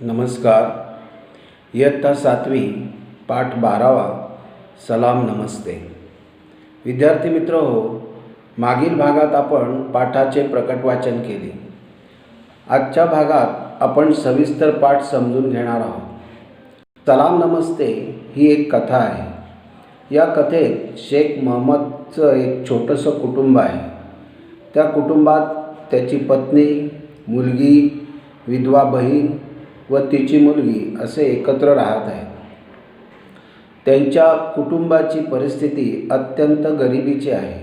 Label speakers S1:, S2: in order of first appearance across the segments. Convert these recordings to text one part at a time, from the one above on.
S1: नमस्कार. इयत्ता 7वी पाठ 12वा सलाम नमस्ते. विद्यार्थी मित्र हो, मागील भागात आपण पाठाचे प्रकट वाचन केले. आजच्या भागात आपण सविस्तर पाठ समजून घेणार आहोत. सलाम नमस्ते ही एक कथा आहे. या कथेत शेख महम्मदचं एक छोटंसं कुटुंब आहे. त्या कुटुंबात त्याची पत्नी, मुलगी, विधवा बहीण व तिची मुलगी असे एकत्र राहत आहेत. त्यांच्या कुटुंबाची परिस्थिती अत्यंत गरिबीची आहे.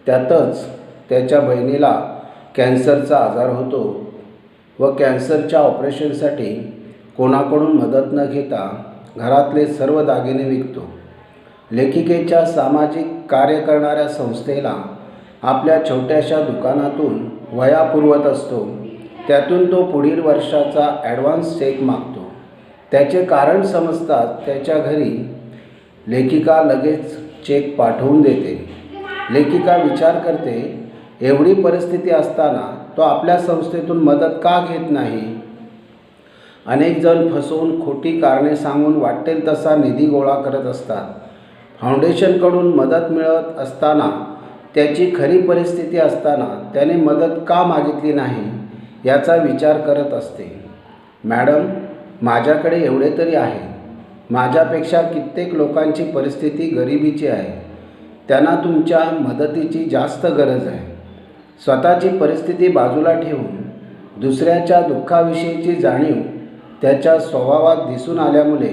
S1: त्यातच त्याच्या बहिणीला कॅन्सरचा आजार होतो व कॅन्सरच्या ऑपरेशनसाठी कोणाकडून मदत न घेता घरातले सर्व दागिने विकतो. लेखिकेच्या सामाजिक कार्य करणाऱ्या संस्थेला आपल्या छोट्याशा दुकानातून वह्या पुरवत असतो. त्यातून तो पुढील वर्षाचा ॲडव्हान्स चेक मागतो. त्याचे कारण समजताच त्याच्या घरी लेखिका लगेच चेक पाठवून देते. लेखिका विचार करते, एवढी परिस्थिती असताना तो आपल्या संस्थेतून मदत का घेत नाही. अनेक जण फसवून खोटी कारणे सांगून वाटेल तसा निधी गोळा करत असतात. फाउंडेशनकडून मदत मिळत असताना, त्याची खरी परिस्थिती असताना त्याने मदत का मागितली नाही याचा विचार करत असते. मॅडम, माझ्याकडे एवढे तरी आहे. माझ्यापेक्षा कित्येक लोकांची परिस्थिती गरिबीची आहे. त्यांना तुमच्या मदतीची जास्त गरज आहे. स्वतःची परिस्थिती बाजूला ठेवून दुसऱ्याच्या दुःखाविषयीची जाणीव त्याच्या स्वभावात दिसून आल्यामुळे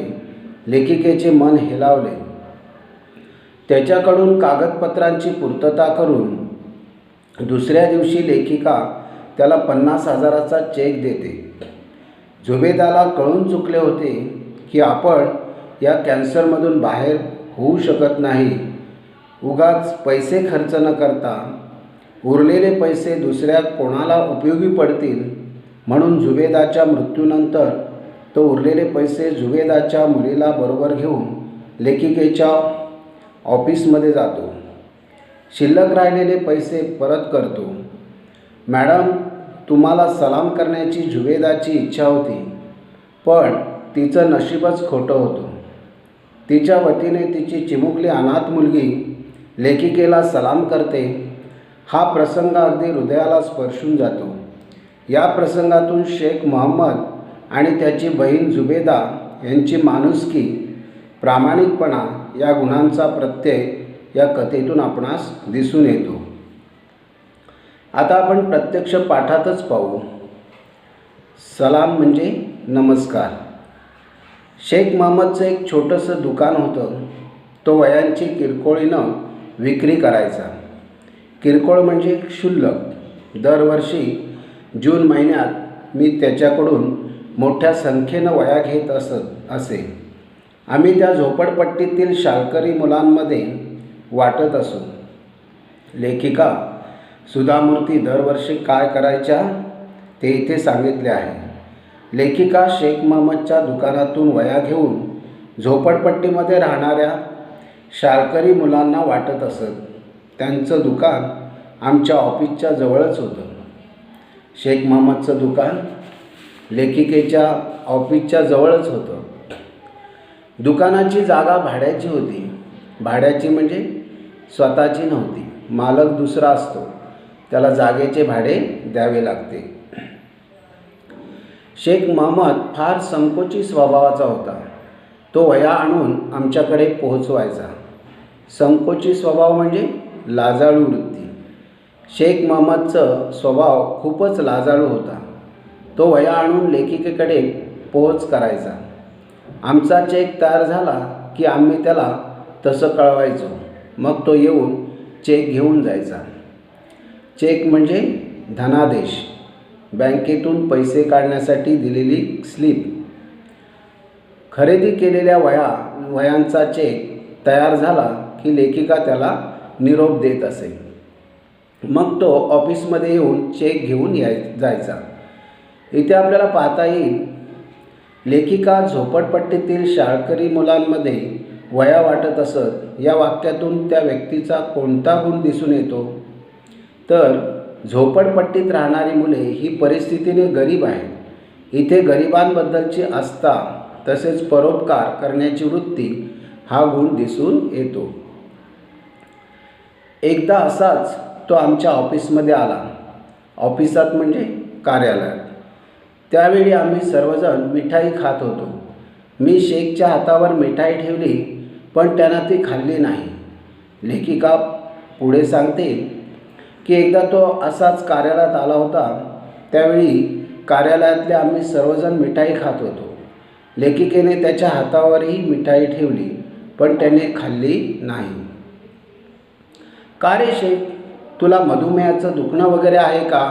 S1: लेखिकेचे मन हेलावले. त्याच्याकडून कागदपत्रांची पूर्तता करून दुसऱ्या दिवशी लेखिका त्याला 50,000चा चेक देते. झुबेदाला कळून चुकले होते की आपण या कॅन्सरमधून बाहेर होऊ शकत नाही. उगाच पैसे खर्च न करता उरलेले पैसे दुसऱ्या कोणाला उपयोगी पडतील म्हणून झुबेदाच्या मृत्यूनंतर तो उरलेले पैसे झुबेदाच्या मुलीला बरोबर घेऊन लेखिकेच्या ऑफिसमध्ये जातो. शिल्लक राहिलेले पैसे परत करतो. मॅडम, तुम्हाला सलाम करण्याची झुबेदाची इच्छा होती, पण तिचं नशीबच खोटं होतं. तिच्या वतीने तिची चिमुकली अनाथ मुलगी लेखिकेला सलाम करते. हा प्रसंग अगदी हृदयाला स्पर्शून जातो. या प्रसंगातून शेख महम्मद आणि त्याची बहीण झुबेदा यांची माणुसकी, प्रामाणिकपणा या गुणांचा प्रत्यय या कथेतून आपणास दिसून येतो. आता आपण प्रत्यक्ष पाठातच पाहू. सलाम म्हणजे नमस्कार. शेख महम्मदचं एक छोटंसं दुकान होतं. तो वह्यांची किरकोळीनं विक्री करायचा. किरकोळ म्हणजे क्षुल्लक. दरवर्षी जून महिन्यात मी त्याच्याकडून मोठ्या संख्येनं वह्या घेत असे. आम्ही त्या झोपडपट्टीतील शाळकरी मुलांमध्ये वाटत असू. लेखिका सुधामूर्ती दरवर्षी काय करायच्या ते इथे सांगितले आहे. लेखिका शेख महम्मदच्या दुकानातून वह्या घेऊन झोपडपट्टीमध्ये राहणाऱ्या शाळकरी मुलांना वाटत असत. त्यांचं दुकान आमच्या ऑफिसच्या जवळच होतं. शेख महम्मदचं दुकान लेखिकेच्या ऑफिसच्या जवळच होतं. दुकानाची जागा भाड्याची होती. भाड्याची म्हणजे स्वतःची नव्हती. मालक दुसरा असतो, त्याला जागेचे भाडे द्यावे लागते. शेख महम्मद फार संकोची स्वभावाचा होता. तो वह्या आणून आमच्याकडे पोहोचवायचा. संकोची स्वभाव म्हणजे लाजाळू वृत्ती. शेख महम्मदचा स्वभाव खूपच लाजाळू होता. तो वह्या आणून लेखिकेकडे पोहोच करायचा. आमचा चेक तयार झाला की आम्ही त्याला तसं कळवायचो. मग तो येऊन चेक घेऊन जायचा. चेक म्हणजे धनादेश, बँकेतून पैसे काढण्यासाठी दिलेली स्लिप. खरेदी केलेल्या वह्यांचा चेक तयार झाला की लेखिका त्याला निरोप देत असे. मग तो ऑफिसमध्ये येऊन चेक घेऊन जायचा. इथे आपल्याला पाहता येईल, लेखिका झोपडपट्टीतील शाळकरी मुलांमध्ये वह्या वाटत असत. या वाक्यातून त्या व्यक्तीचा कोणता गुण दिसून येतो तर झोपडपट्टीत राहणारी मुले ही परिस्थितीने गरीब आहेत. इथे गरिबांबद्दलची आस्था तसेच परोपकार करण्याची वृत्ती हा गुण दिसून येतो. एकदा असाच तो आमच्या ऑफिसमध्ये आला. ऑफिसात म्हणजे कार्यालयात. त्यावेळी आम्ही सर्वजण मिठाई खात होतो. मी शेखच्या हातावर मिठाई ठेवली, पण त्यानं ती खाल्ली नाही. लेखिका पुढे सांगते की एकदा तो असाच कार्यालयात आला होता. त्यावेळी कार्यालयातले आम्ही सर्वजण मिठाई खात होतो. लेखिकेने त्याच्या हातावरही मिठाई ठेवली, पण त्याने खाल्ली नाही. का रे शेख, तुला मधुमेहाचं दुखणं वगैरे आहे का?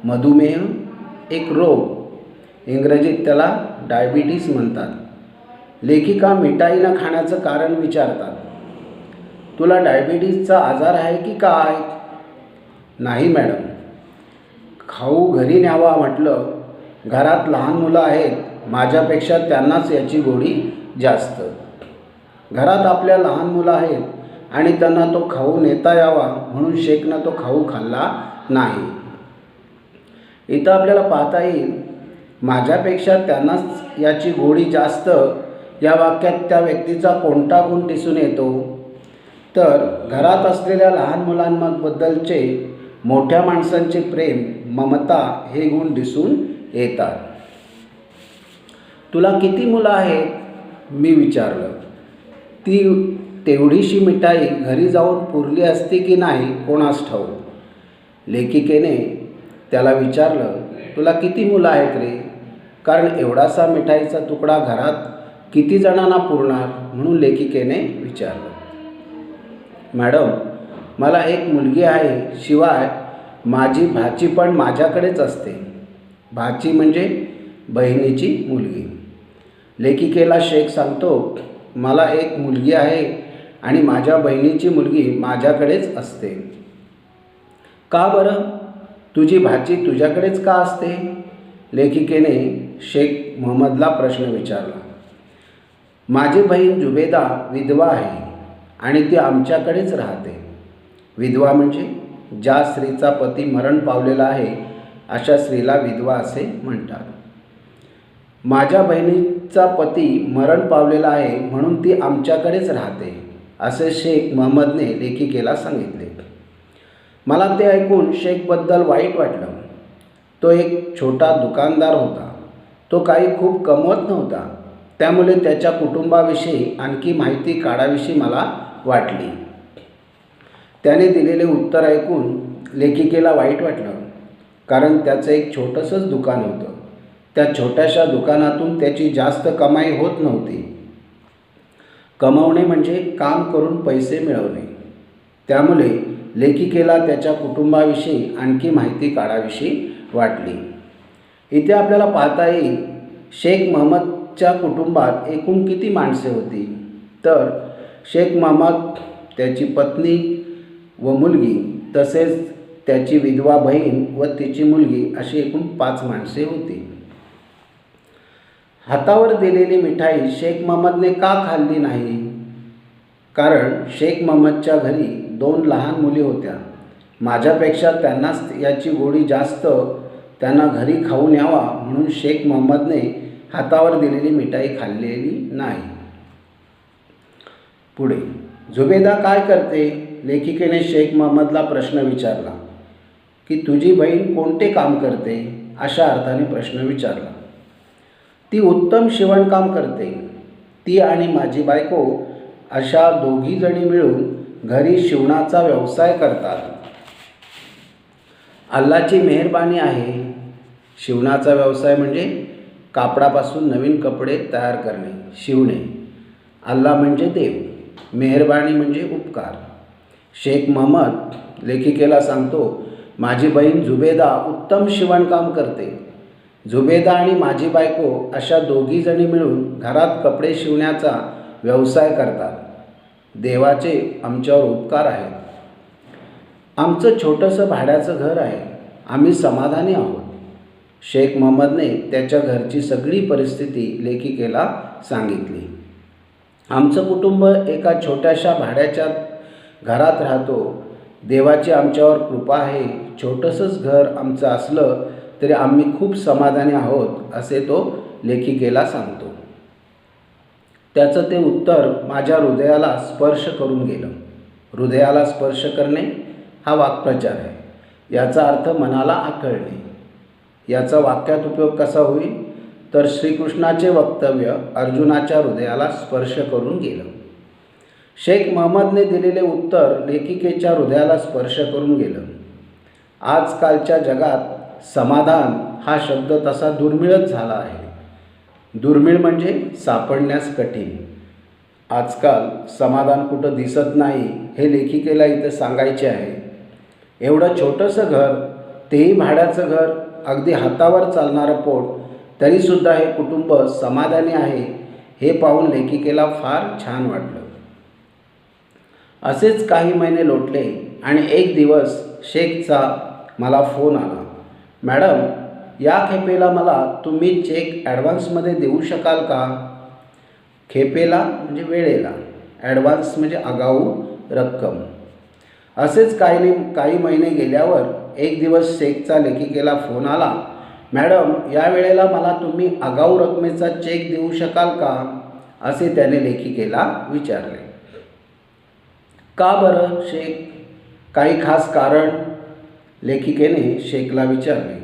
S1: मधुमेह एक रोग, इंग्रजीत त्याला डायबिटीस म्हणतात. लेखिका मिठाई न खाण्याचं कारण विचारतात. तुला डायबिटीसचा आजार आहे की काय? नाही मॅडम. खाऊ घरी न्यावा म्हटलं. घरात लहान मुलं आहेत. माझ्यापेक्षा त्यांनाच याची गोडी जास्त. घरात आपल्या लहान मुलं आहेत आणि त्यांना तो खाऊ नेता यावा म्हणून शेखनं तो खाऊ खाल्ला नाही. इथं आपल्याला पाहता येईल, माझ्यापेक्षा त्यांनाच याची गोडी जास्त या वाक्यात त्या व्यक्तीचा कोणता गुण दिसून येतो? तर घरात असलेल्या लहान मुलांबद्दलचे मोठ्या माणसांचे प्रेम, ममता हे गुण दिसून येतात. तुला किती मुलं आहेत? मी विचारलं. ती तेवढीशी मिठाई घरी जाऊन पुरली असती की नाही कोणास ठाऊक. लेखिकेने त्याला विचारलं, तुला किती मुलं आहेत रे? कारण एवढासा मिठाईचा तुकडा घरात किती जणांना पुरणार म्हणून लेखिकेने विचारलं. मॅडम, मला एक मुलगी आहे. शिवाय माझी भाची पण माझ्याकडेच असते. भाची म्हणजे बहिणीची मुलगी. लेखिकेला शेख सांगतो, मला एक मुलगी आहे आणि माझ्या बहिणीची मुलगी माझ्याकडेच असते. का बरं? तुझी भाची तुझ्याकडेच का असते? लेखिकेने शेख महम्मदला प्रश्न विचारला. माझी बहीण जुबेदा विधवा आहे आणि ती आमच्याकडेच राहते. विधवा म्हणजे ज्या स्त्रीचा पती मरण पावलेला आहे अशा स्त्रीला विधवा असे म्हणतात. माझ्या बहिणीचा पती मरण पावलेला आहे म्हणून ती आमच्याकडेच राहते असे शेख महम्मदने लेखिकेला सांगितले. मला ते ऐकून शेखबद्दल वाईट वाटलं. तो एक छोटा दुकानदार होता. तो काही खूप कमवत नव्हता. त्यामुळे त्याच्या कुटुंबाविषयी आणखी माहिती काढावीशी मला वाटली. त्याने दिलेले उत्तर ऐकून लेखिकेला वाईट वाटलं, कारण त्याचं एक छोटंसंच दुकान होतं. त्या छोट्याशा दुकानातून त्याची जास्त कमाई होत नव्हती. कमवणे म्हणजे काम करून पैसे मिळवणे. त्यामुळे लेखिकेला त्याच्या कुटुंबाविषयी आणखी माहिती काढावीशी वाटली. इथे आपल्याला पाहता येईल, शेख महम्मदच्या कुटुंबात एकूण किती माणसे होती? तर शेख महम्मद, त्याची पत्नी व मुलगी तसेच त्याची विधवा बहीण व तिची मुलगी अशी एकूण 5 माणसे होती. हातावर दिलेली मिठाई शेख महम्मदने का खाल्ली नाही? कारण शेख महम्मदच्या घरी 2 लहान मुली होत्या. माझ्यापेक्षा त्यांनाच याची गोडी जास्त. त्यांना घरी खाऊन यावा म्हणून शेख महम्मदने हातावर दिलेली मिठाई खाल्लेली नाही. पुढे जुबेदा काय करते? लेखिकेने शेख महम्मदला प्रश्न विचारला की तुझी बहीण कोणते काम करते? अशा अर्थाने प्रश्न विचारला. ती उत्तम शिवणकाम करते. ती आणि माझी बायको अशा दोघी जणी मिळून घरी शिवणाचा व्यवसाय करतात. अल्लाची मेहरबानी आहे. शिवणाचा व्यवसाय म्हणजे कापडापासून नवीन कपडे तयार करणे, शिवणे. अल्लाह म्हणजे देव, मेहरबानी म्हणजे उपकार. शेख महम्मद लेखिकेला सांगतो, माझी बहीण जुबेदा उत्तम शिवणकाम करते. जुबेदा आणि माझी बायको अशा दोघी जणी मिळून घरात कपडे शिवण्याचा व्यवसाय करतात. देवाचे आमच्यावर उपकार आहेत. आमचं छोटंसं भाड्याचं घर आहे. आम्ही समाधानी आहोत. शेख महम्मदने त्याच्या घरची सगळी परिस्थिती लेखिकेला सांगितली. आमचं कुटुंब एका छोट्याशा भाड्याच्या घरात राहतो. देवाची आमच्यावर कृपा आहे. छोटंसंच घर आमचं असलं तरी आम्ही खूप समाधानी आहोत असे तो लेखिकेला सांगतो. त्याचं ते उत्तर माझ्या हृदयाला स्पर्श करून गेलं. हृदयाला स्पर्श करणे हा वाक्प्रचार आहे. याचा अर्थ मनाला आकळणे. याचा वाक्यात उपयोग कसा होईल तर श्रीकृष्णाचे वक्तव्य अर्जुनाच्या हृदयाला स्पर्श करून गेलं. शेख महम्मदने दिलेले उत्तर लेखिकेच्या हृदयाला स्पर्श करून गेलं. आजकालच्या जगात समाधान हा शब्द तसा दुर्मिळच झाला आहे. दुर्मिळ म्हणजे सापडण्यास कठीण. आजकाल समाधान कुठं दिसत नाही हे लेखिकेला इथं सांगायचे आहे. एवढं छोटंसं घर, तेही भाड्याचं घर, अगदी हातावर चालणारं पोट, तरीसुद्धा हे कुटुंब समाधानी आहे हे पाहून लेखिकेला फार छान वाटलं. असेच काही महिने लोटले आणि एक दिवस शेखचा मला फोन आला. मॅडम, या खेपेला मला तुम्ही चेक ॲडव्हान्समध्ये देऊ शकाल का? खेपेला म्हणजे वेळेला, ॲडव्हान्स म्हणजे आगाऊ रक्कम. असेच काही महिने गेल्यावर एक दिवस शेखचा लेखिकेला फोन आला. मॅडम, या वेळेला मला तुम्ही आगाऊ रकमेचा चेक देऊ शकाल का? असे त्याने लेखिकेला विचारले. का बरं शेख? काही खास कारण? लेखिकेने शेखला विचारले.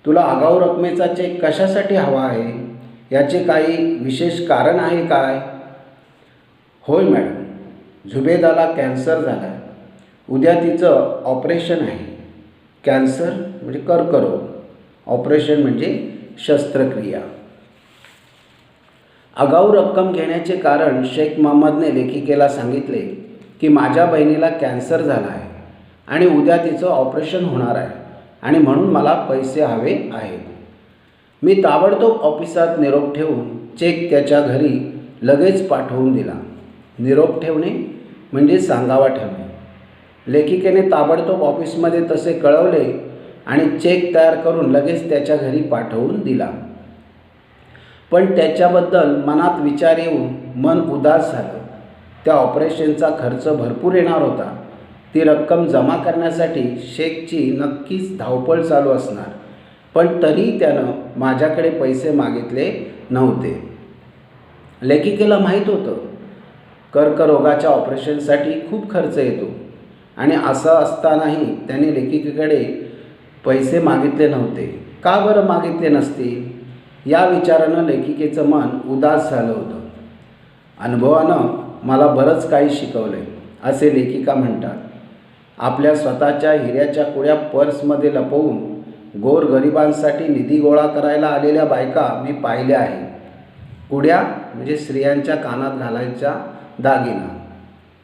S1: तुला आगाऊ रकमेचा चेक कशासाठी हवा आहे? याचे काही विशेष कारण आहे काय? होय मॅडम, झुबेदाला कॅन्सर झाला आहे. उद्या तिचं ऑपरेशन आहे. कॅन्सर म्हणजे कर्करोग, ऑपरेशन म्हणजे शस्त्रक्रिया. आगाऊ रक्कम घेण्याचे कारण शेख महम्मदने लेखिकेला सांगितले की माझ्या बहिणीला कॅन्सर झाला आहे आणि उद्या तिचं ऑपरेशन होणार आहे आणि म्हणून मला पैसे हवे आहेत. मी ताबडतोब ऑफिसात निरोप ठेवून चेक त्याच्या घरी लगेच पाठवून दिला. निरोप ठेवणे म्हणजे सांगावा ठेवणे. लेखिकेने ताबडतोब ऑफिसमध्ये तसे कळवले आणि चेक तयार करून लगेच त्याच्या घरी पाठवून दिला. पण त्याच्याबद्दल मनात विचार येऊन मन उदास झालं. त्या ऑपरेशनचा खर्च भरपूर येणार होता. ती रक्कम जमा करण्यासाठी शेखची नक्कीच धावपळ चालू असणार. पण तरीही त्यानं माझ्याकडे पैसे मागितले नव्हते. लेखिकेला माहीत होतं कर्करोगाच्या ऑपरेशनसाठी खूप खर्च येतो आणि असं असतानाही त्याने लेखिकेकडे पैसे मागितले नव्हते. का बरं मागितले नसतील? या विचारानं लेखिकेचं मन उदास झालं होतं. अनुभवानं मला बरंच काही शिकवलं असे लेखिका म्हणतात. आपल्या स्वतःच्या हिऱ्याच्या कुड्या पर्समध्ये लपवून गोरगरिबांसाठी निधी गोळा करायला आलेल्या बायका मी पाहिल्या आहेत. कुड्या म्हणजे स्त्रियांच्या कानात घालायचा दागिना.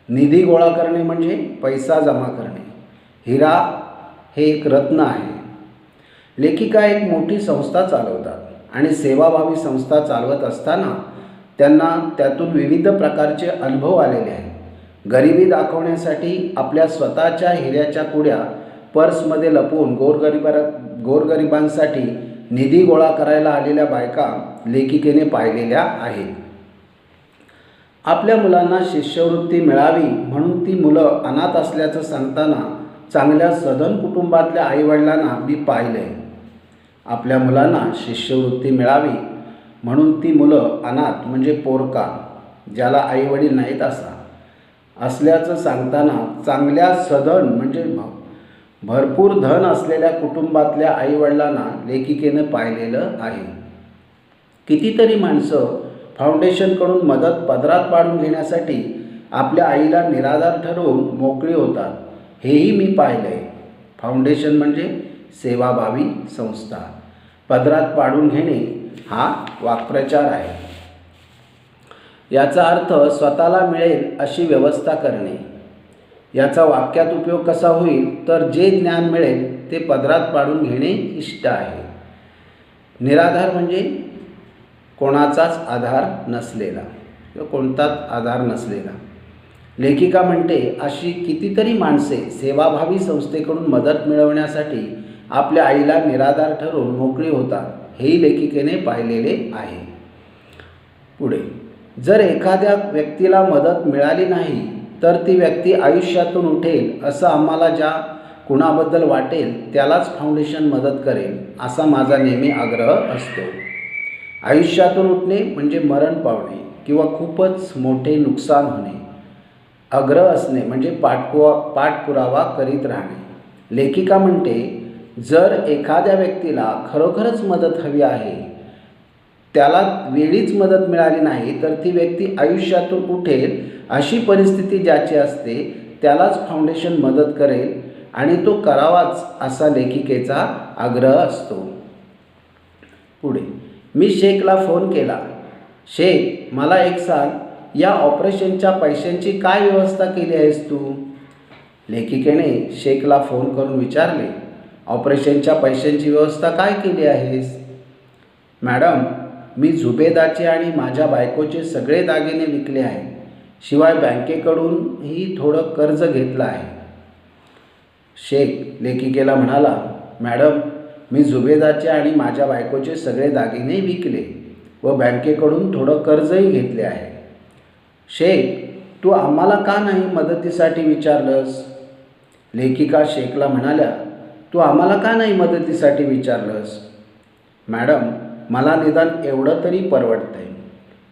S1: निधी गोळा करणे म्हणजे पैसा जमा करणे. हिरा हे एक रत्न आहे. लेखिका एक मोठी संस्था चालवतात आणि सेवाभावी संस्था चालवत असताना त्यांना त्यातून विविध प्रकारचे अनुभव आलेले आहेत. गरिबी दाखवण्यासाठी आपल्या स्वतःच्या हिऱ्याच्या कुड्या पर्समध्ये लपवून गोरगरिबांसाठी निधी गोळा करायला आलेल्या बायका लेखिकेने पाहिलेल्या आहेत. आपल्या मुलांना शिष्यवृत्ती मिळावी म्हणून ती मुलं अनाथ असल्याचं सांगताना चांगल्या सधन कुटुंबातल्या आईवडिलांना मी पाहिले. आपल्या मुलांना शिष्यवृत्ती मिळावी म्हणून ती मुलं अनाथ म्हणजे पोरका, ज्याला आईवडील नाहीत असल्याचं सांगताना चांगल्या सधन म्हणजे भरपूर धन असलेल्या कुटुंबातल्या आईवडिलांना लेखिकेनं पाहिलेलं आहे. कितीतरी माणसं फाउंडेशनकडून मदत पदरात पाडून घेण्यासाठी आपल्या आईला निराधार ठरवून मोकळी होतात. हेही मी पाहिलं आहे. फाउंडेशन म्हणजे सेवाभावी संस्था. पदरात पाडून घेणे हा वाक्प्रचार आहे. याचा अर्थ स्वतःला मिळेल अशी व्यवस्था करणे. याचा वाक्यात उपयोग कसा होईल तर जे ज्ञान मिळेल ते पदरात पाडून घेणे इष्ट आहे. निराधार म्हणजे कोणाचाच आधार नसलेला किंवा कोणताच आधार नसलेला. लेखिका म्हणते अशी कितीतरी माणसे सेवाभावी संस्थेकडून मदत मिळवण्यासाठी आपल्या आईला निराधार ठरवून मोकळी होतात. हेही लेखिकेने पाहिलेले आहे. पुढे, जर एखाद्या व्यक्तीला मदत मिळाली नाही तर ती व्यक्ती आयुष्यातून उठेल असं आम्हाला ज्या कुणाबद्दल वाटेल त्यालाच फाउंडेशन मदत करेल असा माझा नेहमी आग्रह असतो. आयुष्यातून उठणे म्हणजे मरण पावणे किंवा खूपच मोठे नुकसान होणे. आग्रह असणे म्हणजे पाठपुरावा करीत राहणे. लेखिका म्हणते, जर एखाद्या व्यक्तीला खरोखरच मदत हवी आहे, त्याला वेळीच मदत मिळाली नाही तर ती व्यक्ती आयुष्यातून उठेल अशी परिस्थिती ज्याची असते त्यालाच फाउंडेशन मदत करेल आणि तो करावाच असा लेखिकेचा आग्रह असतो. पुढे, मी शेखला फोन केला. शेख, मला एक सांग, या ऑपरेशनच्या पैशांची काय व्यवस्था केली आहेस तू? लेखिकेने शेखला फोन करून विचारले, ऑपरेशनच्या पैशांची व्यवस्था काय केली आहेस? मॅडम, मी जुबेदाचे आणि माझ्या बायकोचे सगळे दागिने विकले आहेत. शिवाय बँकेकडूनही थोडं कर्ज घेतलं आहे. शेख लेखिकेला म्हणाला, मॅडम, मी जुबेदाचे आणि माझ्या बायकोचे सगळे दागिने विकले व बँकेकडून थोडं कर्जही घेतले आहे. शेख, तू आम्हाला का नाही मदतीसाठी विचारलंस? लेखिका शेखला म्हणाल्या, तू आम्हाला का नाही मदतीसाठी विचारलंस? मॅडम, मला निदान एवढं तरी परवडतंय,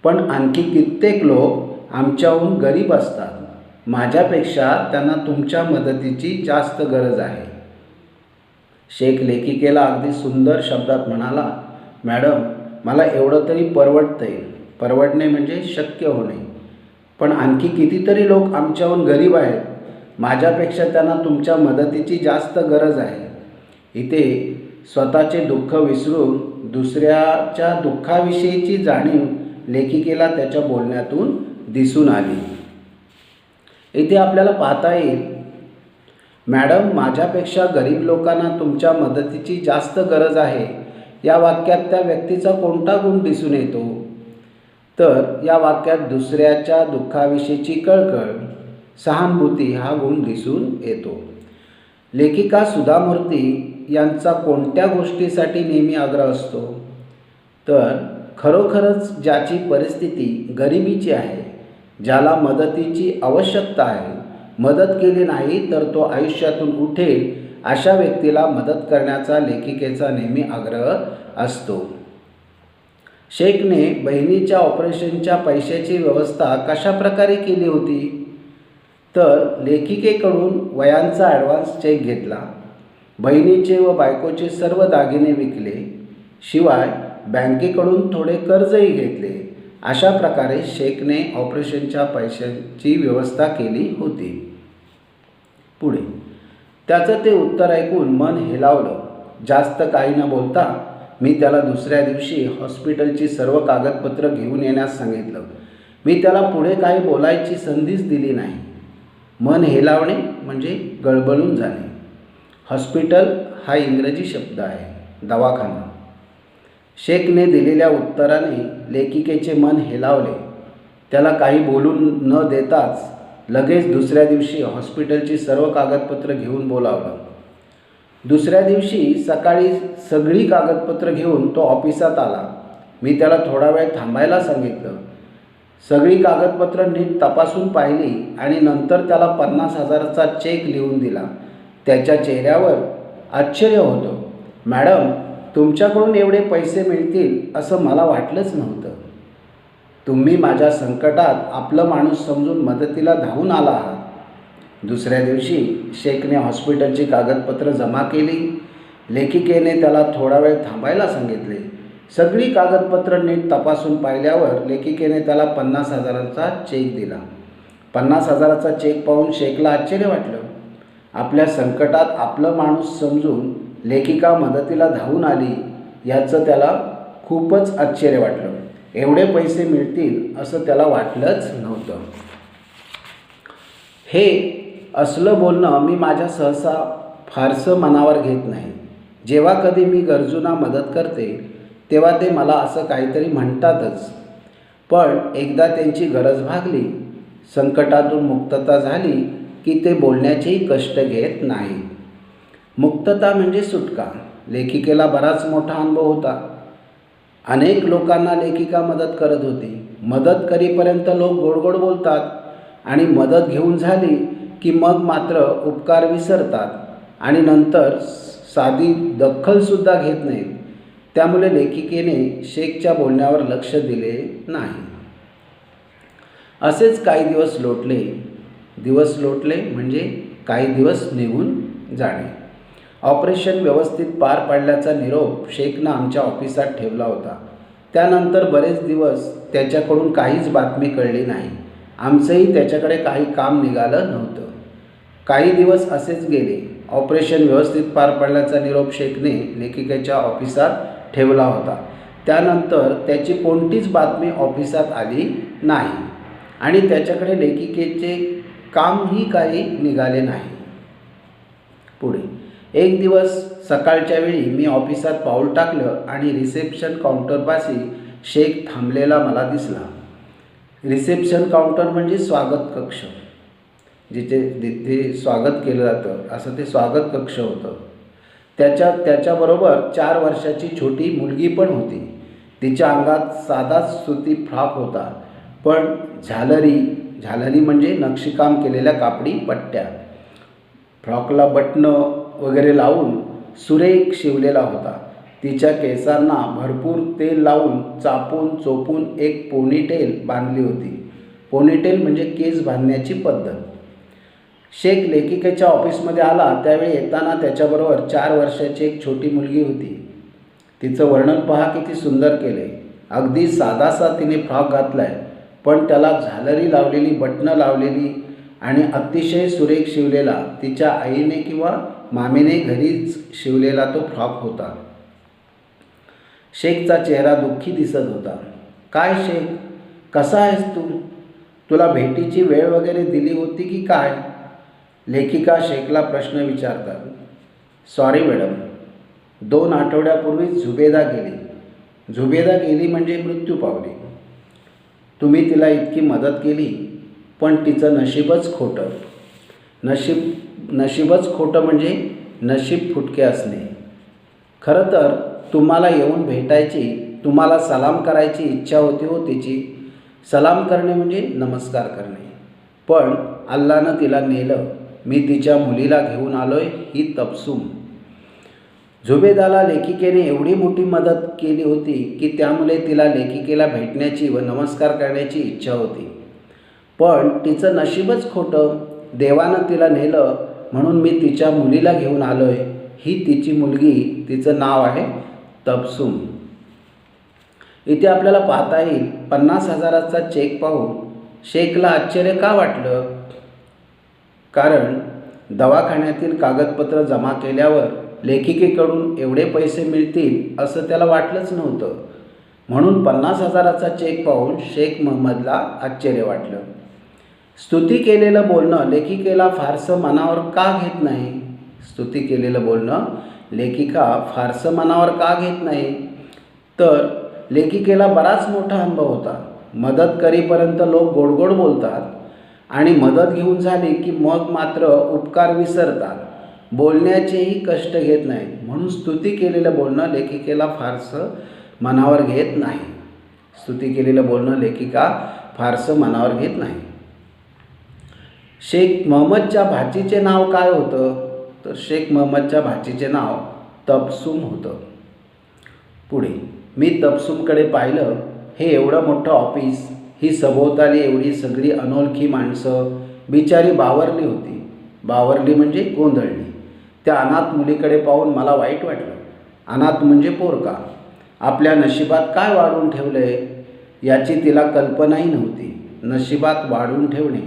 S1: पण आणखी कित्येक लोक आमच्याहून गरीब असतात. माझ्यापेक्षा त्यांना तुमच्या मदतीची जास्त गरज आहे. शेख लेखिकेला अगदी सुंदर शब्दात म्हणाला, मॅडम, मला एवढं तरी परवडतंय. परवडणे म्हणजे शक्य होणे, पण आणखी कितीतरी लोक आमच्याहून गरीब आहेत. माझ्यापेक्षा त्यांना तुमच्या मदतीची जास्त गरज आहे. इथे स्वतःचे दुःख विसरून दुसऱ्याच्या दुःखाविषयीची जाणीव लेखिकेला त्याच्या बोलण्यातून दिसून आली. इथे आपल्याला पाहता येईल, मॅडम, माझ्यापेक्षा गरीब लोकांना तुमच्या मदतीची जास्त गरज आहे. या वाक्यात त्या व्यक्तीचा कोणता गुण दिसून येतो? तर या वाक्यात दुसऱ्याच्या दुःखाविषयीची कळकळ, सहानुभूती हा गुण दिसून येतो. लेखिका सुधा मूर्ती यांचा कोणत्या गोष्टीसाठी नेहमी आग्रह असतो? तर खरोखरच ज्याची परिस्थिती गरिबीची आहे, ज्याला मदतीची आवश्यकता आहे, मदत केली नाही तर तो आयुष्यातून उठेल अशा व्यक्तीला मदत करण्याचा लेखिकेचा नेहमी आग्रह असतो. शेखने बहिणीच्या ऑपरेशनच्या पैशाची व्यवस्था कशा प्रकारे केली होती? तर लेखिकेकडून वयांचा ॲडव्हान्स चेक घेतला, बहिणीचे व बायकोचे सर्व दागिने विकले, शिवाय बँकेकडून थोडे कर्जही घेतले. अशा प्रकारे शेखने ऑपरेशनच्या पैशांची व्यवस्था केली होती. पुढे, त्याचं ते उत्तर ऐकून मन हेलावलं. जास्त काही न बोलता मी त्याला दुसऱ्या दिवशी हॉस्पिटलची सर्व कागदपत्र घेऊन येण्यास सांगितलं. मी त्याला पुढे काही बोलायची संधीच दिली नाही. मन हेलावणे म्हणजे गळबळून जाणे. हॉस्पिटल हा इंग्रजी शब्द आहे, दवाखाना. शेखने दिलेल्या उत्तराने लेखिकेचे मन हेलावले. त्याला काही बोलून न देताच लगेच दुसऱ्या दिवशी हॉस्पिटलची सर्व कागदपत्र घेऊन बोलावलं. दुसऱ्या दिवशी सकाळी सगळी कागदपत्र घेऊन तो ऑफिसात आला. मी त्याला थोडा वेळ थांबायला सांगितलं. सगळी कागदपत्र नीट तपासून पाहिली आणि नंतर त्याला 50,000चा चेक लिहून दिला. त्याच्या चेहऱ्यावर आश्चर्य होतं. मॅडम, तुमच्याकडून एवढे पैसे मिळतील असं मला वाटलंच नव्हतं. तुम्ही माझ्या संकटात आपलं माणूस समजून मदतीला धावून आला आहात. दुसऱ्या दिवशी शेखने हॉस्पिटलची कागदपत्र जमा केली. लेखिकेने त्याला थोडा वेळ थांबायला सांगितले. सगळी कागदपत्र नीट तपासून पाहिल्यावर लेखिकेने त्याला 50,000चा चेक दिला. 50,000चा चेक पाहून शेखला आश्चर्य वाटलं. आपल्या संकटात आपलं माणूस समजून लेखिका मदतीला धावून आली याचं त्याला खूपच आश्चर्य वाटलं. एवढे पैसे मिळतील असं त्याला वाटलंच नव्हतं. हे असलं बोलणं मी माझ्या सहसा फारसं मनावर घेत नाही. जेव्हा कधी मी गरजूंना मदत करते तेव्हा ते मला असं काहीतरी म्हणतातच. पण एकदा त्यांची गरज भागली, संकटातून मुक्तता झाली की ते बोलण्याचेही कष्ट घेत नाही. मुक्तता म्हणजे सुटका. लेखिकेला बराच मोठा अनुभव होता. अनेक लोकांना लेखिका मदत करत होती. मदत करीपर्यंत लोक गोडगोड बोलतात आणि मदत घेऊन झाली की मग मात्र उपकार विसरतात. आणि नंतर साधी दखलसुद्धा घेत नाहीत. त्यामुळे लेखिकेने शेखच्या बोलण्यावर लक्ष दिले नाही. असेच काही दिवस लोटले. दिवस लोटले म्हणजे काही दिवस निघून जाणे. ऑपरेशन व्यवस्थित पार पाडल्याचा निरोप शेखनं आमच्या ऑफिसात ठेवला होता. त्यानंतर बरेच दिवस त्याच्याकडून काहीच बातमी कळली नाही. आमचंही त्याच्याकडे काही काम निघालं नव्हतं. काही दिवस असेच गेले. ऑपरेशन व्यवस्थित पार पडल्याचा निरोप शेखने लेखिकेच्या ऑफिसात ठेवला होता. त्यानंतर त्याची कोणतीच बातमी ऑफिसात आली नाही आणि त्याच्याकडे लेखिकेचे कामही काही निघाले नाही. पुढे एक दिवस सकाळच्या वेळी मी ऑफिसात पाऊल टाकलं आणि रिसेप्शन काउंटरपाशी शेख थांबलेला मला दिसला. रिसेप्शन काउंटर म्हणजे स्वागत कक्ष, जिथे स्वागत केलं जातं असं ते स्वागत कक्ष होतं. त्याच्याबरोबर 4 वर्षाची छोटी मुलगी पण होती. तिच्या अंगात साधाच सुती फ्रॉक होता, पण झालरी म्हणजे नक्षीकाम केलेल्या कापडी पट्ट्या, फ्रॉकला बटणं वगैरे लावून सुरेख शिवलेला होता. तिच्या केसांना भरपूर तेल लावून चापून चोपून एक पोनीटेल बांधली होती. पोनीटेल म्हणजे केस बांधण्याची पद्धत. शेख लेखिकेच्या ऑफिसमध्ये आला त्यावेळी येताना त्याच्याबरोबर 4 वर्षाची एक छोटी मुलगी होती. तिचं वर्णन पहा किती सुंदर केले. अगदी साधासा तिने फ्रॉक घातलाय, पण त्याला झालरी लावलेली, बटणं लावलेली आणि अतिशय सुरेख शिवलेला तिच्या आईने किंवा मामीने घरीच शिवलेला तो फ्रॉक होता. शेखचा चेहरा दुःखी दिसत होता. काय शेख, कसा आहेस तू? तुला भेटीची वेळ वगैरे दिली होती की काय? लेखिका शेखला प्रश्न विचारतात. सॉरी मॅडम, 2 आठवड्यापूर्वी झुबेदा गेली म्हणजे मृत्यू पावली. तुम्ही तिला इतकी मदत केली, पण तिचं नशीबच खोटं. नशीबच खोटं म्हणजे नशीब फुटके असणे. खरं तर तुम्हाला येऊन भेटायची, तुम्हाला सलाम करायची इच्छा होती हो तिची. सलाम करणे म्हणजे नमस्कार करणे. पण अल्लानं तिला नेलं. मी तिच्या मुलीला घेऊन आलोय ही तबसूम. झुबेदाला लेखिकेने एवढी मोठी मदत केली होती की त्यामुळे तिला लेखिकेला भेटण्याची व नमस्कार करण्याची इच्छा होती. पण तिचं नशीबच खोटं. देवानं तिला नेलं म्हणून मी तिच्या मुलीला घेऊन आलोय. ही तिची मुलगी, तिचं नाव आहे तबसूम. इथे आपल्याला पाहता येईल 50,000चा चेक पाहून शेखला आश्चर्य का वाटलं? कारण दवाखान्यातील कागदपत्र जमा केल्यावर लेखिकेकडून एवढे पैसे मिळतील असं त्याला वाटलंच नव्हतं. म्हणून 50,000चा चेक पाहून शेख महम्मदला आश्चर्य वाटलं. स्तुती केलेलं बोलणं लेखिकेला फारसं मनावर का घेत नाही? स्तुती केलेलं बोलणं लेखिका फारसं मनावर का घेत नाही? तर लेखिकेला बराच मोठा अनुभव होता. मदत करीपर्यंत लोक गोडगोड बोलतात आणि मदत घेऊन झाली की मग मात्र उपकार विसरतात. बोलण्याचेही कष्ट घेत नाहीत. म्हणून स्तुती केलेलं बोलणं लेखिकेला फारसं मनावर घेत नाही. स्तुती केलेलं बोलणं लेखिका फारसं मनावर घेत नाही. शेख महम्मदच्या भाचीचे नाव काय होतं? तर शेख महम्मदच्या भाचीचे नाव तबसूम होतं. पुढे मी तबसूमकडे पाहिलं. हे एवढं मोठं ऑफिस, ही सभोवताली एवढी सगळी अनोळखी माणसं, बिचारी बावरली होती. बावरली म्हणजे गोंधळली. त्या अनाथ मुलीकडे पाहून मला वाईट वाटलं. अनाथ म्हणजे पोरका. आपल्या नशिबात काय वाढवून ठेवलंय याची तिला कल्पनाही नव्हती. नशिबात वाढवून ठेवणे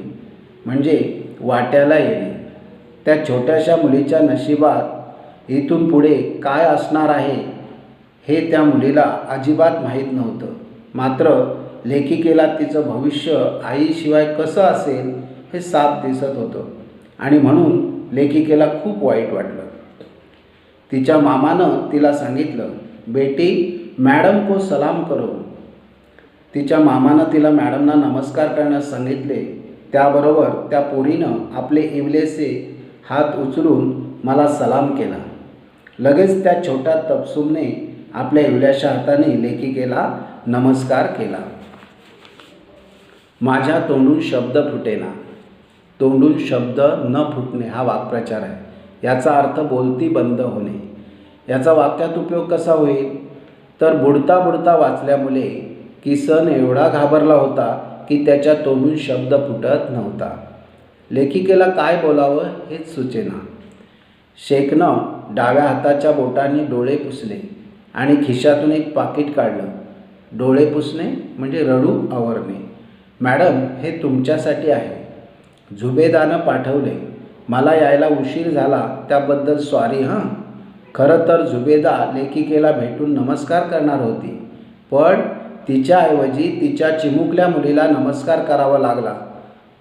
S1: म्हणजे वाट्याला येणे. त्या छोट्याशा मुलीच्या नशिबात इथून पुढे काय असणार आहे हे त्या मुलीला अजिबात माहीत नव्हतं. मात्र लेखिकेला तिचं भविष्य आईशिवाय कसं असेल हे साफ दिसत होतं आणि म्हणून लेखिकेला खूप वाईट वाटलं. तिच्या मामानं तिला सांगितलं, बेटी मॅडम को सलाम करो. तिच्या मामानं तिला मॅडमना नमस्कार करण्यास सांगितले. त्याबरोबर त्या पोरीनं आपले इवलेसे हात उचलून मला सलाम केला. लगेच त्या छोट्या तबसूमने आपल्या इवल्याशा हाताने लेखिकेला नमस्कार केला. माझ्या तोंडून शब्द फुटेना. तोंडून शब्द न फुटणे हा वाक्प्रचार आहे. याचा अर्थ बोलती बंद होणे. याचा वाक्यात उपयोग कसा होईल? तर बुडता बुडता वाचल्यामुळे किसन एवढा घाबरला होता की त्याच्या तोंडून शब्द फुटत नव्हता. लेखिकेला काय बोलावं हेच सुचेना. शेखनं डाव्या हाताच्या बोटांनी डोळे पुसले आणि खिशातून एक पाकिट काढलं. डोळे पुसणे म्हणजे रडू आवरणे. मॅडम, हे तुमच्यासाठी आहे. झुबेदानं पाठवले. मला यायला उशीर झाला त्याबद्दल सॉरी हं. खरं तर झुबेदा लेखिकेला भेटून नमस्कार करणार होती, पण तिच्याऐवजी तिच्या चिमुकल्या मुलीला नमस्कार करावा लागला.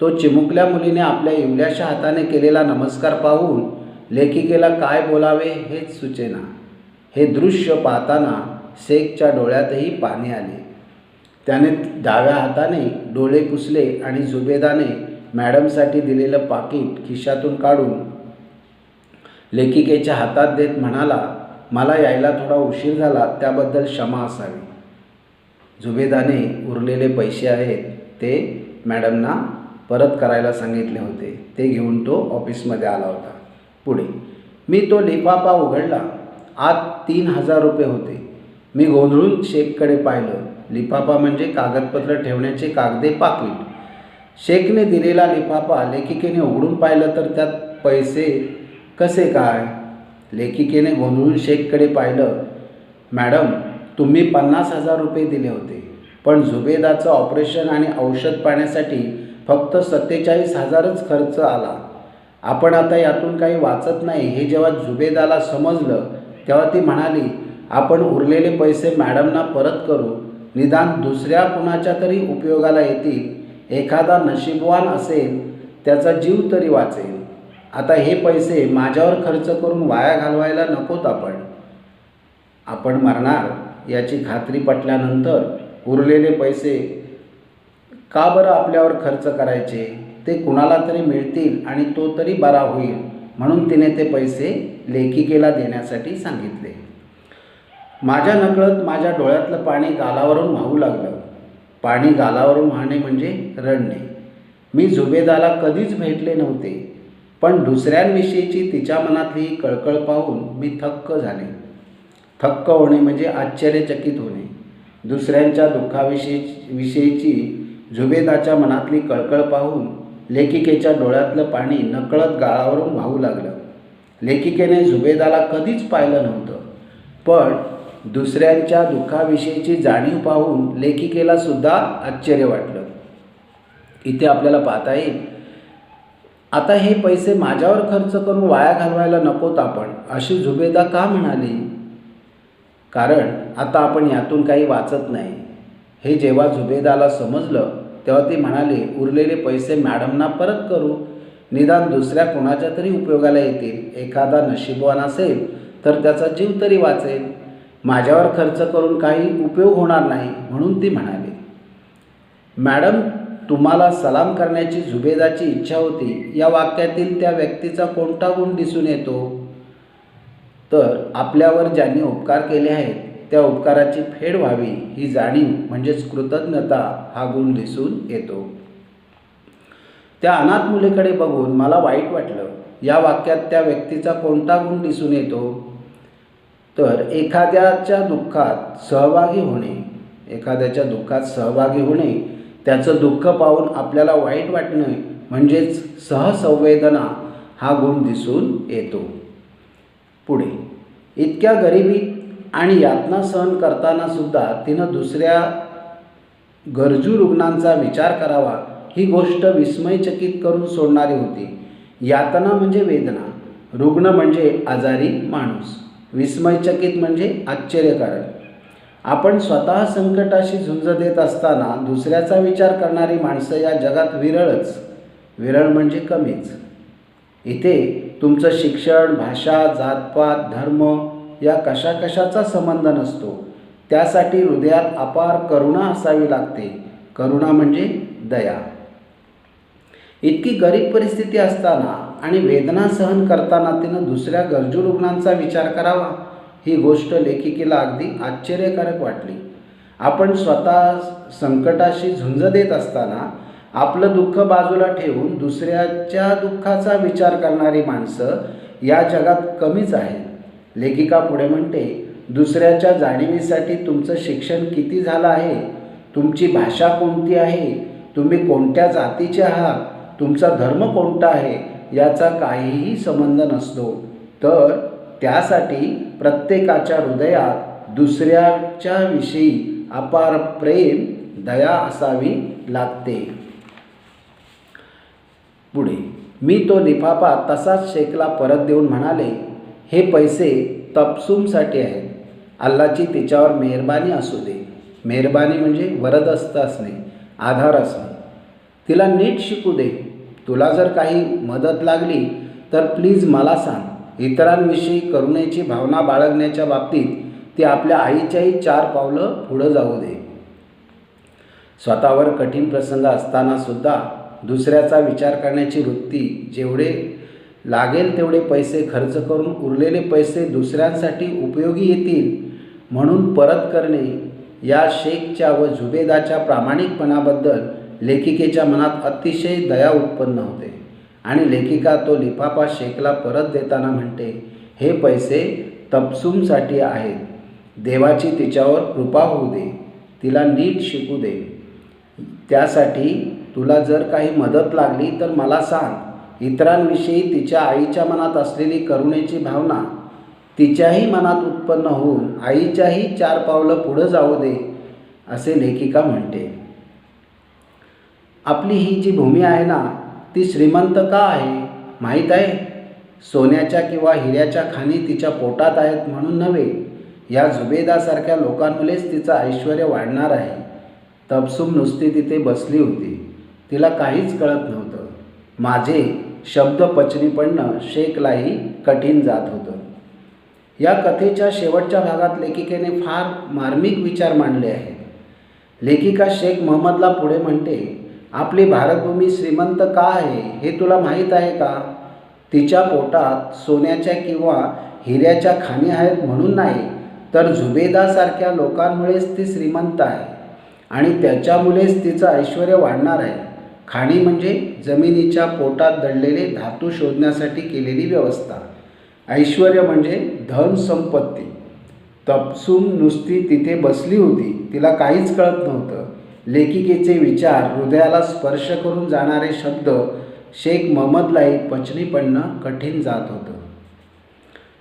S1: तो चिमुकल्या मुलीने आपल्या इवल्याशा हाताने केलेला नमस्कार पाहून लेखिकेला काय बोलावे हेच सुचेना. हे दृश्य पाहताना शेखच्या डोळ्यातही पाणी आले. त्याने डाव्या हाताने डोळे पुसले आणि झुबेदाने मॅडमसाठी दिलेलं पाकिट खिशातून काढून लेखिकेच्या हातात देत म्हणाला, मला यायला थोडा उशीर झाला त्याबद्दल क्षमा असावी. झुबेदाने उरलेले पैसे आहेत ते मॅडमना परत करायला सांगितले होते. ते घेऊन तो ऑफिसमध्ये आला होता. पुढे, मी तो लिफाफा उघडला. आत 3,000 रुपये होते. मी गोंधळून शेखकडे पाहिलं. लिफाफा म्हणजे कागदपत्र ठेवण्याचे कागदे पाकिट. शेखने दिलेला लिफाफा लेखिकेने उघडून पाहिलं तर त्यात पैसे कसे काय? लेखिकेने गोंधळून शेखकडे पाहिलं. मॅडम, तुम्ही 50,000 रुपये दिले होते, पण झुबेदाचं ऑपरेशन आणि औषध पाण्यासाठी फक्त 47,000च खर्च आला. आपण आता यातून काही वाचत नाही हे जेव्हा झुबेदाला समजलं तेव्हा ती म्हणाली, आपण उरलेले पैसे मॅडमना परत करू. निदान दुसऱ्या कुणाच्या तरी उपयोगाला येतील. एखादा नशीबवान असेल त्याचा जीव तरी वाचेल. आता हे पैसे माझ्यावर खर्च करून वाया घालवायला नकोत. आपण मरणार याची खात्री पटल्यानंतर उरलेले पैसे का बरं आपल्यावर खर्च करायचे? ते कुणाला तरी मिळतील आणि तो तरी बरा होईल. म्हणून तिने ते पैसे लेखिकेला देण्यासाठी सांगितले. माझ्या नकळत माझ्या डोळ्यातलं पाणी गालावरून वाहू लागलं. पाणी गालावरून वाहणे म्हणजे रडणे. मी झुबेदाला कधीच भेटले नव्हते, पण दुसऱ्यांविषयीची तिच्या मनातली ही कळकळ पाहून मी थक्क झाले. थक्क होणे म्हणजे आश्चर्यचकित होणे. दुसऱ्यांच्या दुःखाविषयीची झुबेदाच्या मनातली कळकळ पाहून लेखिकेच्या डोळ्यातलं पाणी नकळत गाळावरून वाहू लागलं. लेखिकेने झुबेदाला कधीच पाहिलं नव्हतं, पण दुसऱ्यांच्या दुःखाविषयीची जाणीव पाहून लेखिकेला सुद्धा आश्चर्य वाटलं. इथे आपल्याला पाहता येईल, आता हे पैसे माझ्यावर खर्च करून वाया घालवायला नकोत आपण, अशी झुबेदा का म्हणाली? कारण आता आपण यातून काही वाचत नाही हे जेव्हा झुबेदाला समजलं तेव्हा ती म्हणाली, उरलेले पैसे मॅडमना परत करू. निदान दुसऱ्या कोणाच्या तरी उपयोगाला येतील. एखादा नशीबवान असेल तर त्याचा जीव तरी वाचेल. माझ्यावर खर्च करून काही उपयोग होणार नाही म्हणून ती म्हणाली. मॅडम, तुम्हाला सलाम करण्याची झुबेदाची इच्छा होती. या वाक्यातील त्या व्यक्तीचा कोणता गुण दिसून येतो? तर आपल्यावर ज्यांनी उपकार केले आहेत त्या उपकाराची फेड व्हावी ही जाणीव म्हणजेच कृतज्ञता हा गुण दिसून येतो. त्या अनाथ मुलीकडे बघून मला वाईट वाटलं. या वाक्यात त्या व्यक्तीचा कोणता गुण दिसून येतो? तर एखाद्याच्या दुःखात सहभागी होणे. एखाद्याच्या दुःखात सहभागी होणे, त्याचं दुःख पाहून आपल्याला वाईट वाटणे म्हणजेच सहसंवेदना हा गुण दिसून येतो. पुढे, इतक्या गरिबीत आणि यातना सहन करताना सुद्धा तिनं दुसऱ्या गरजू रुग्णांचा विचार करावा ही गोष्ट विस्मयचकित करून सोडणारी होती. यातना म्हणजे वेदना, रुग्ण म्हणजे आजारी माणूस, विस्मयचकित म्हणजे आश्चर्यकारक. आपण स्वतः संकटाशी झुंज देत असताना दुसऱ्याचा विचार करणारी माणसं या जगात विरळच. विरळ म्हणजे कमीच. इथे तुमचं शिक्षण, भाषा, जातपात, धर्म या कशाचा संबंध नसतो. त्यासाठी हृदयात अपार करुणा असावी लागते. करुणा म्हणजे दया. इतकी गरीब परिस्थिती असताना आणि वेदना सहन करताना तिनं दुसऱ्या गरजू रुग्णांचा विचार करावा ही गोष्ट लेखिकेला अगदी आश्चर्यकारक वाटली. आपण स्वतः संकटाशी झुंज देत असताना आपलं दुःख बाजूला ठेवून दुसऱ्याच्या दुःखाचा विचार करणारी माणसं या जगात कमीच आहे. लेखिका पुढे म्हणते, दुसऱ्याच्या जाणीवीसाठी तुमचं शिक्षण किती झालं आहे, तुमची भाषा कोणती आहे, तुम्ही कोणत्या जातीचे आहात, तुमचा धर्म कोणता आहे याचा काहीही संबंध नसतो. तर त्यासाठी प्रत्येकाच्या हृदयात दुसऱ्याच्या विषयी अपार प्रेम, दया असावी लागते. पुढे, मी तो लिफाफा तसाच शेखला परत देऊन म्हणाले, हे पैसे तबस्सुमसाठी आहेत. अल्लाची तिच्यावर मेहरबानी असू दे. मेहरबानी म्हणजे वरदहस्त असणे, आधार असणे. तिला नीट शिकू दे. तुला जर काही मदत लागली तर प्लीज मला सांग. इतरांविषयी करुणेची भावना बाळगण्याच्या बाबतीत ती आपल्या आईच्याही 4 पावलं पुढं जाऊ दे. स्वतःवर कठीण प्रसंग असतानासुद्धा दुसऱ्याचा विचार करण्याची वृत्ती, जेवढे लागेल तेवढे पैसे खर्च करून उरलेले पैसे दुसऱ्यांसाठी उपयोगी येतील म्हणून परत करणे, या शेखच्या व जुबेदाच्या प्रामाणिकपणाबद्दल लेखिकेच्या मनात अतिशय दया उत्पन्न होते. आणि लेखिका तो लिफाफा शेखला परत देताना म्हणते, हे पैसे तबस्सुमसाठी आहेत. देवाची तिच्यावर कृपा होऊ दे. तिला नीट शिकू दे. त्यासाठी तुला जर काही मदत लागली तर मला सांग. इतरांविषयी तिच्या आईच्या मनात असलेली करुणेची भावना तिच्याही मनात उत्पन्न होऊन आईच्याही 4 पावलं पुढं जाऊ दे, असे लेखिका म्हणते. आपली ही जी भूमी आहे ना, ती श्रीमंत का आहे माहीत आहे? सोन्याच्या किंवा हिऱ्याच्या खाणी तिच्या पोटात आहेत म्हणून नव्हे. या जुबेदासारख्या लोकांमुळेच तिचं ऐश्वर वाढणार आहे. तबस्सुम नुसती तिथे बसली होती. तिला काहीच कळत नव्हतं. माझे शब्द पचनी पडणं शेखलाही कठीण जात होतं. या कथेच्या शेवटच्या भागात लेखिकेने फार मार्मिक विचार मांडले आहेत. लेखिका शेख महम्मदला पुढे म्हणते, आपली भारतभूमी श्रीमंत का आहे हे तुला माहीत आहे का? तिच्या पोटात सोन्याच्या किंवा हिऱ्याच्या खाणी आहेत म्हणून नाही, तर जुबेदासारख्या लोकांमुळेच ती श्रीमंत आहे आणि त्याच्यामुळेच तिचं ऐश्वर वाढणार आहे. खाणी म्हणजे जमिनीच्या पोटात दडलेले धातू शोधण्यासाठी केलेली व्यवस्था. ऐश्वर म्हणजे धन संपत्ती. तबस्सुम नुसती तिथे बसली होती. तिला काहीच कळत नव्हतं. लेखिकेचे विचार, हृदयाला स्पर्श करून जाणारे शब्द शेख महम्मदलाही पचनी पडणं कठीण जात होतं.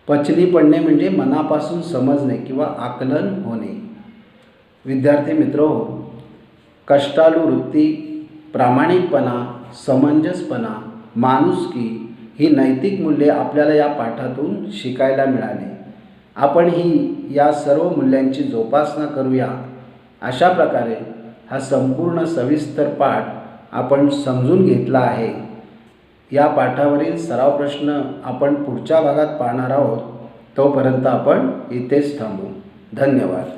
S1: पचनी पडणे म्हणजे मनापासून समजणे किंवा आकलन होणे. विद्यार्थी मित्रहो, कष्टाळू वृत्ती, प्रामाणिकपणा, समंजसपणा, माणुसकी ही नैतिक मूल्ये आपल्याला या पाठातून शिकायला मिळाली. आपण या सर्व मूल्यांची जोपासना करूया. अशा प्रकारे हा संपूर्ण सविस्तर पाठ आपण समजून घेतला आहे. या पाठावरील सराव प्रश्न आपण पुढच्या भागात पाहणार आहोत. तोपर्यंत आपण इथेच थांबू. धन्यवाद.